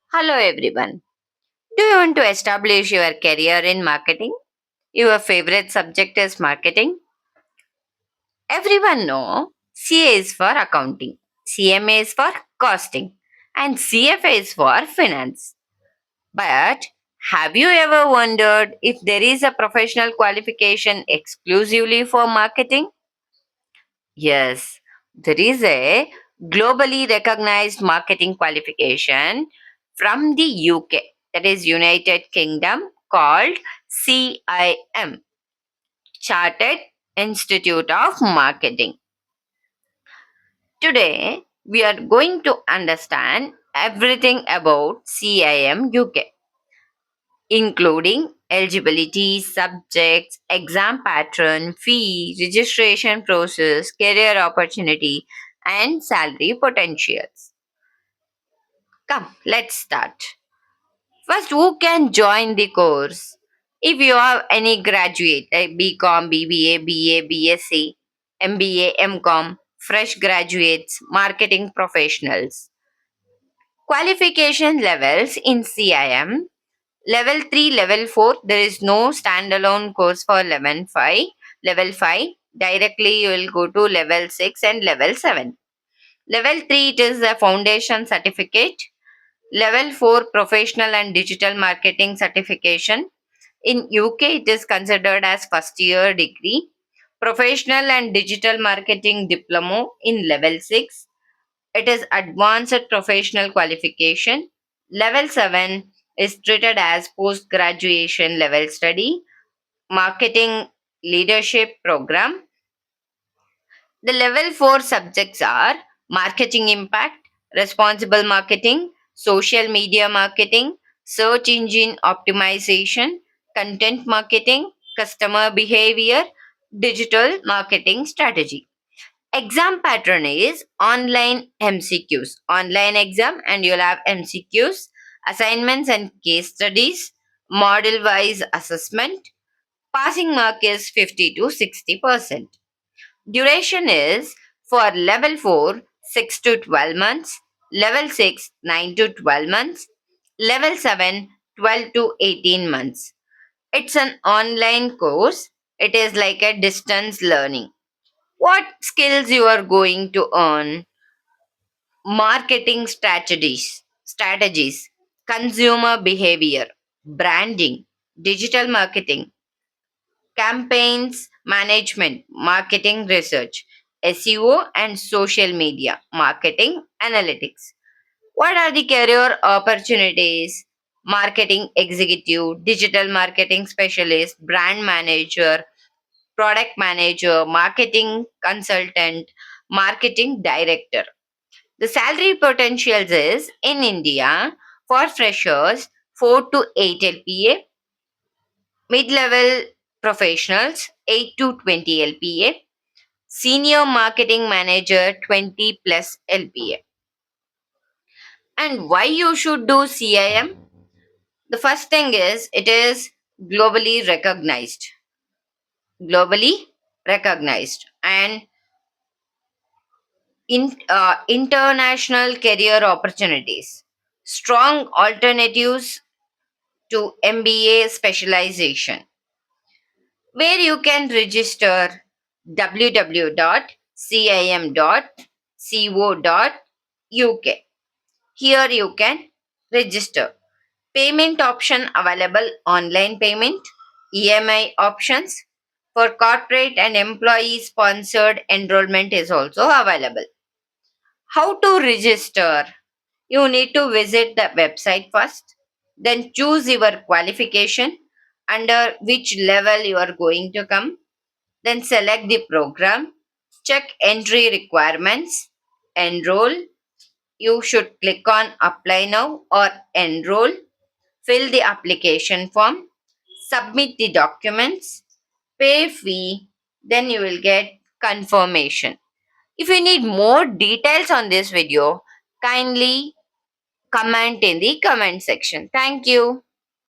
Hello everyone. Do you want to establish your career in marketing? Your favorite subject is marketing? Everyone know CA is for accounting, CMA is for costing, and CFA is for finance. But have you ever wondered if there is a professional qualification exclusively for marketing? Yes, there is a globally recognized marketing qualification from the UK, that is United Kingdom, called CIM, Chartered Institute of Marketing. Today, we are going to understand everything about CIM UK, including eligibility, subjects, exam pattern, fee, registration process, career opportunity, and salary potentials. Come, let's start. First, who can join the course? If you have any graduate like BCom, BBA, BA, BSc, MBA, MCom, fresh graduates, marketing professionals. Qualification levels in CIM: Level 3, Level 4, there is no standalone course for Level 5. Level 5, directly you will go to Level 6 and Level 7. Level 3, it is a foundation certificate. Level 4, professional and digital marketing certification. In UK, it is considered as first year degree. Professional and digital marketing diploma in Level 6. It is advanced professional qualification. Level 7 is treated as post graduation level study, marketing leadership program. The level 4 subjects are marketing impact, responsible marketing, social media marketing, search engine optimization, content marketing, customer behavior, digital marketing strategy. Exam pattern is online MCQs, online exam, and you'll have MCQs, assignments and case studies, model wise assessment. Passing mark is 50 to 60%. Duration is for level 4 6 to 12 months, level 6 9 to 12 months, level 7 12 to 18 months. It's an online course. It is like a distance learning. What skills you are going to earn? Marketing strategies, consumer behavior, branding, digital marketing, campaigns management, marketing research, SEO and social media, marketing analytics. What are the career opportunities? Marketing executive, digital marketing specialist, brand manager, product manager, marketing consultant, marketing director. The salary potentials is in India for freshers 4 to 8 LPA, mid level professionals 8 to 20 LPA, senior marketing manager 20 plus LPA. And why you should do CIM? The first thing is it is globally recognized. Globally recognized. And international career opportunities, strong alternatives to MBA specialization, where you can register www.cim.co.uk. Here you can register. Payment option available: online payment, EMI options. For corporate and employee sponsored enrollment is also available. How to register? You need to visit the website first, then choose your qualification, under which level you are going to come, then select the program, check entry requirements, enroll. You should click on apply now or enroll, fill the application form, submit the documents, pay fee, then you will get confirmation. If you need more details on this video, kindly comment in the comment section. Thank you.